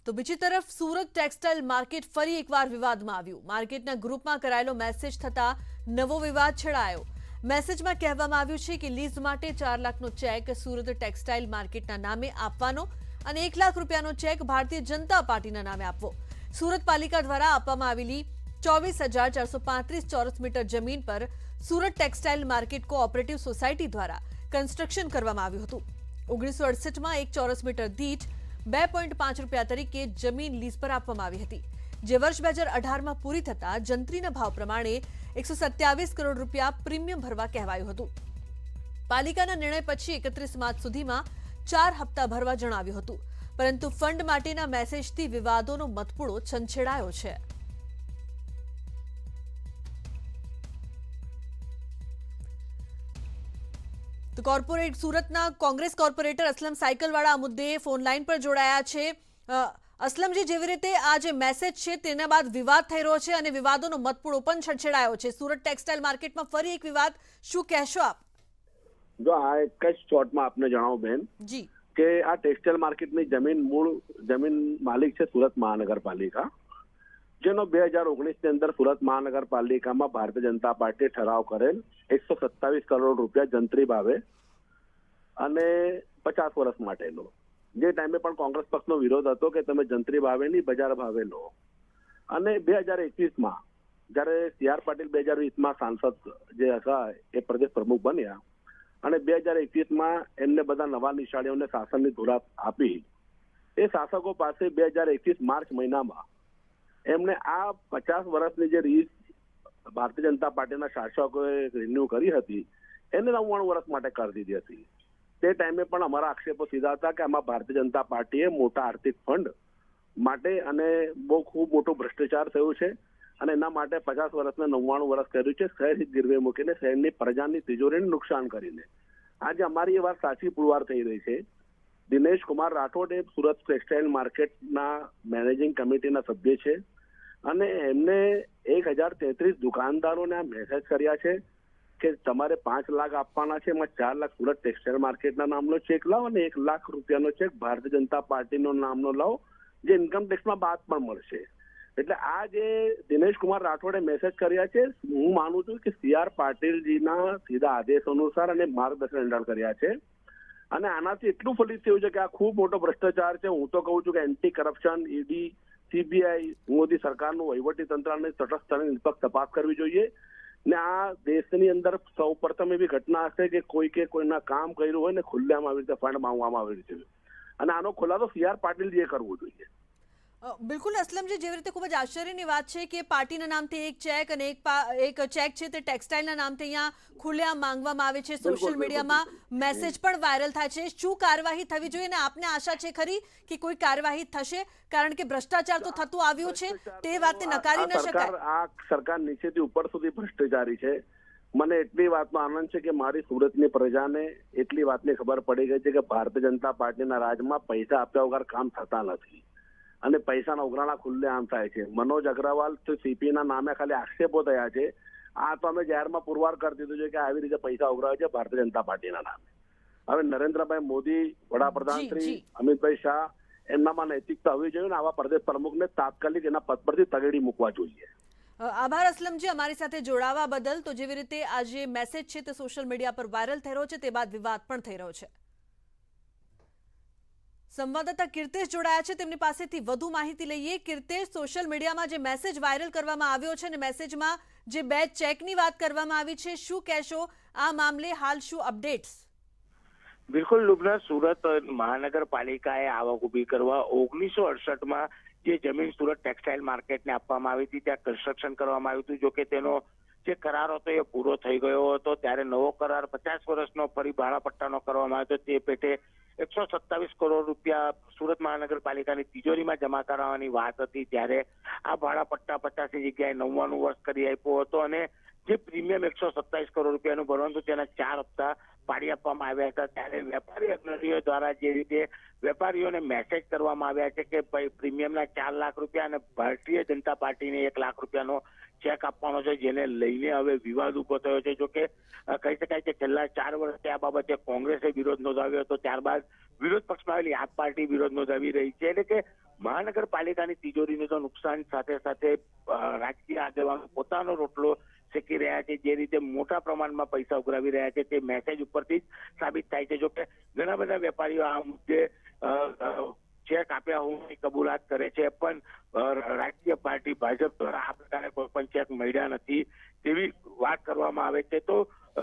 તો બીજી તરફ સુરત ટેક્સટાઇલ માર્કેટ ફરી એકવાર વિવાદમાં આવ્યું. માર્કેટના ગ્રુપમાં કરાયેલો મેસેજ થતા નવો વિવાદ છેડાયો. મેસેજમાં કહેવામાં આવ્યું છે કે લીઝ માટે 4 લાખનો ચેક સુરત ટેક્સટાઇલ માર્કેટના નામે આપવાનો અને 1 લાખ રૂપિયાનો ચેક ભારતીય જનતા પાર્ટીના નામે આપવો. સુરત પાલિકા દ્વારા આપવામાં આવેલી 24,435 ચોરસ મીટર જમીન પર Surat textile market cooperative society દ્વારા કન્સ્ટ્રક્શન કરવામાં આવ્યું હતું. 1968માં 1 ચોરસ મીટર દીઠ 2.5 રૂપિયા તરીકે જમીન લીઝ પર આપવામાં આવી હતી, જે વર્ષ 2018માં પૂરી થતા જંત્રીના ભાવ પ્રમાણે 127 કરોડ રૂપિયા પ્રીમિયમ ભરવા કહેવાયું હતું. પાલિકાના નિર્ણય પછી 31 માર્ચ સુધીમાં 4 હપ્તા ભરવા જણાવ્યું હતું, પરંતુ ફંડ માટેના મેસેજથી વિવાદોનો મતપૂડો છંછેડાયો છે. તો કોર્પોરેટ સુરતના કોંગ્રેસ કોર્પોરેટર અસલમ સાયકલવાળા આ મુદ્દે ફોન લાઈન પર જોડાયા છે. અસલમજી, જેવી રીતે આ જે મેસેજ છે તેના બાદ વિવાદ થઈ રહ્યો છે અને વિવાદોનો મતપૂડો પણ છંછેડાયો છે. સુરત ટેક્સટાઇલ માર્કેટમાં ફરી એક વિવાદ, શું કહેશો આપ? જો આ એક જ શોર્ટમાં આપને જણાવું બેન જી કે આ ટેક્સટાઇલ માર્કેટની જમીન મૂળ જમીન માલિક છે સુરત મહાનગરપાલિકા, જેનો 2019ની અંદર સુરત મહાનગરપાલિકામાં ભારતીય જનતા પાર્ટીએ ઠરાવ કરેલ 127 કરોડ રૂપિયા જંત્રી ભાવે અને 50 વર્ષ માટેનો. જે ટાઈમે પણ કોંગ્રેસ પક્ષનો વિરોધ હતો કે તમે જંત્રી ભાવે નહીં બજાર ભાવે લો. અને 2021માં જ્યારે CR પાટીલ 2020માં સાંસદ જે હતા એ પ્રદેશ પ્રમુખ બન્યા અને 2021માં એમને બધા નવા નિશાળીઓને શાસનની ધુરા આપી. એ શાસકો પાસે 2021 માર્ચ મહિનામાં એમણે આ 50 વર્ષની જે રીત ભારતીય જનતા પાર્ટીના શાસકોએ રિન્યુ કરી હતી એને 99 વર્ષ માટે કરી દીધી હતી. તે ટાઈમે પણ અમારા આક્ષેપો સીધા હતા કે આમાં ભારતીય જનતા પાર્ટીએ મોટા આર્થિક ફંડ માટે અને બહુ ખૂબ મોટો ભ્રષ્ટાચાર થયો છે અને એના માટે 50 વર્ષને 99 વર્ષ કર્યું છે, શહેર હિત ગીરવે મૂકીને શહેરની પ્રજાની તિજોરીને નુકસાન કરીને. આજે અમારી એ વાત સાચી પુરવાર થઈ રહી છે. દિનેશ કુમાર રાઠોડ એ સુરત ટેક્સટાઇલ માર્કેટના મેનેજિંગ કમિટીના સભ્ય છે અને એમને 1033 દુકાનદારોને આ મેસેજ કર્યા છે કે તમારે 5 લાખ આપવાના છે, એમાં 4 લાખ સુરત ટેક્સટાઇલ માર્કેટના નામનો ચેક લાવો અને 1 લાખ રૂપિયાનો ચેક ભારતીય જનતા પાર્ટીનો નામનો લાવો, જે ઇન્કમ ટેક્સમાં બાદ પણ મળશે. એટલે આ જે દિનેશ કુમાર રાઠોડે મેસેજ કર્યા છે, હું માનું છું કે CR પાટીલજીના સીધા આદેશ અનુસાર અને માર્ગદર્શન હેઠળ કર્યા છે. અને આનાથી એટલું ફલિત થયું છે કે આ ખૂબ મોટો ભ્રષ્ટાચાર છે. હું તો કહું છું કે anti corruption, ED, CBI, Modi સરકારનું વહીવટી તંત્રને તટસ્થ અને નિષ્પક્ષ તપાસ કરવી જોઈએ. ને આ દેશની અંદર સૌ પ્રથમ એવી ઘટના હશે કે કોઈના કામ કર્યું હોય ને ખુલ્લેઆમ આવી રીતે ફંડ માંગવામાં આવી છે અને આનો ખુલાસો CR પાટીલજીએ કરવો જોઈએ. બિલકુલ અસલમજી, જેવી રીતે ખૂબ જ આશ્ચર્યની વાત છે કે પાર્ટીના નામથી એક ચેક અને એક ચેક છે તે ટેક્સટાઇલના નામથી અહીંયા ખુલ્લેઆમ માંગવામાં આવે છે. સોશિયલ મીડિયામાં મેસેજ પણ વાયરલ થાય છે. શું કાર્યવાહી થવી જોઈએ અને આપને આશા છે ખરી કે કોઈ કાર્યવાહી થશે? કારણ કે ભ્રષ્ટાચાર તો થતું આવ્યું છે, તે વાતને નકારી ન શકાય. આ સરકાર નીચેથી ઉપર સુધી ભ્રષ્ટાચારી છે. મને એટલી વાતનો આનંદ છે કે મારી સુરતની પ્રજાને એટલી વાતની ખબર પડી ગઈ છે કે ભારતીય જનતા પાર્ટીના રાજમાં પૈસા આપ્યા વગર કામ થતા નથી અને પૈસાના ઉઘરાણા ખુલ્લે આમ થાય છે. મનોજ અગ્રવાલ તો CP ના નામે ખાલી આક્ષેપો થયા છે. આ તો અમે જાહેરમાં પુરવાર કરી દીધું છે કે આવી રીતે પૈસા ઉઘરાવે છે ભારતીય જનતા પાર્ટીના નામે. હવે નરેન્દ્રભાઈ મોદી, વડાપ્રધાન શ્રી અમિતભાઈ શાહ, એમનામાં નૈતિકતા હોવી જોઈએ ને આવા પ્રદેશ પ્રમુખને તાત્કાલિક એના પદ પરથી તગેડી મૂકવા જોઈએ. આભાર અસલમજી અમારી સાથે જોડાવા બદલ. તો જેવી રીતે આ જે મેસેજ છે તે સોશિયલ મીડિયા પર વાયરલ થઈ રહ્યો છે, તે બાદ વિવાદ પણ થઈ રહ્યો છે. સંવાદદાતા કીર્તેશ જોડાયા છે, તેમની પાસેથી વધુ માહિતી લઈએ. કીર્તેશ, સોશિયલ મીડિયામાં જે મેસેજ વાયરલ કરવામાં આવ્યો છે અને મેસેજમાં જે 2 ચેકની વાત કરવામાં આવી છે, શું કહેશો આ મામલે? હાલ શું અપડેટ્સ? બિલકુલ લુબના, સુરત મહાનગરપાલિકાએ આવક ઉભી કરવા 1968માં જે જમીન સુરત ટેક્સટાઇલ માર્કેટને આપવામાં આવી હતી ત્યાં કન્સ્ટ્રક્શન કરવામાં આવ્યું હતું. જોકે તેનો જે કરાર હતો એ પૂરો થઈ ગયો હતો. ત્યારે નવો કરાર 50 વર્ષનો ફરી ભાડાપટ્ટાનો કરવામાં આવ્યો હતો. તે પેટે 127 કરોડ રૂપિયા સુરત મહાનગરપાલિકાની તિજોરીમાં જમા કરાવવાની વાત હતી. ત્યારે આ ભાડાપટ્ટા 50ની જગ્યાએ 99 વર્ષ કરી આપ્યો હતો અને જે પ્રીમિયમ 127 કરોડ રૂપિયાનું ભરવાનું હતું તેના 4 હપ્તા પાડી આપવામાં આવ્યા હતા. ત્યારે વેપારી અગ્રણીઓ દ્વારા જે રીતે વેપારીઓને મેસેજ કરવામાં આવ્યા છે કે ભાઈ પ્રીમિયમના 4 લાખ રૂપિયા અને ભારતીય જનતા પાર્ટીને 1 લાખ રૂપિયાનો ચેક આપવાનો છે, જેને લઈને હવે વિવાદ ઉભો થયો છે. જો કે કહી શકાય કે છેલ્લા 4 વર્ષથી આ બાબતે કોંગ્રેસે વિરોધ નોંધાવ્યો હતો, ત્યારબાદ વિરોધ પક્ષમાં આવેલી આપ પાર્ટી વિરોધ નોંધાવી રહી છે. એટલે કે મહાનગરપાલિકાની તિજોરીને તો નુકસાન સાથે સાથે રાજકીય આગેવાનો પોતાનો રોટલો શેકી રહ્યા છે, જે રીતે મોટા પ્રમાણમાં પૈસા ઉઘરાવી રહ્યા છે તે મેસેજ ઉપરથી જ સાબિત થાય છે. જો કે ઘણા બધા વેપારીઓ આ મુદ્દે ચેક આપ્યા હોવાની કબૂલાત કરે છે, પણ રાજકીય પાર્ટી ભાજપ દ્વારા આ પ્રકારે કોઈ પણ ચેક મળ્યા નથી તેવી વાત કરવામાં આવે છે. તો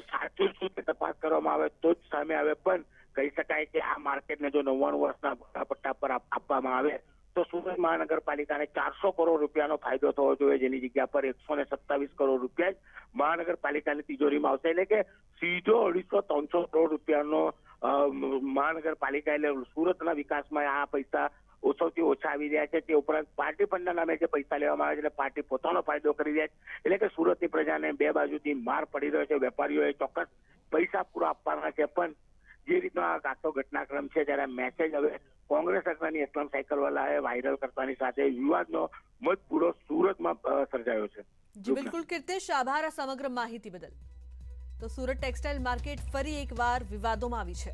સાચું શું તે તપાસ કરવામાં આવે તો જ સામે આવે. પણ કહી શકાય કે આ માર્કેટને જો 99 વર્ષના પટ્ટા પર આપવામાં આવે તો સુરત મહાનગરપાલિકાને 400 કરોડ રૂપિયાનો ફાયદો થવો જોઈએ, જેની જગ્યા પર 127 કરોડ રૂપિયા જ મહાનગરપાલિકાની તિજોરીમાં આવશે. એટલે કે સીધો 250-300 કરોડ રૂપિયાનો મહાનગરપાલિકા એટલે સુરતના વિકાસમાં આ પૈસા સૌથી ઓછા આવી રહ્યા છે. તે ઉપરાંત પાર્ટી ફંડના નામે જે પૈસા લેવામાં આવે છે એટલે પાર્ટી પોતાનો ફાયદો કરી રહ્યા છે. એટલે કે સુરતની પ્રજાને બે બાજુથી માર પડી રહ્યો છે. વેપારીઓએ ચોક્કસ પૈસા પૂરા આપવાના છે, પણ જે રીતનો આ આખો ઘટનાક્રમ છે ત્યારે મેસેજ હવે કોંગ્રેસ અગ્રણી એસ્લમ સાયકલવાલાએ વાયરલ કરવાની સાથે વિવાદનો મત પૂરો સુરતમાં સર્જાયો છે. જી બિલકુલ કીર્તિશ, આભાર આ સમગ્ર માહિતી બદલ. તો સુરત ટેક્સટાઇલ માર્કેટ ફરી એકવાર વિવાદોમાં આવી છે.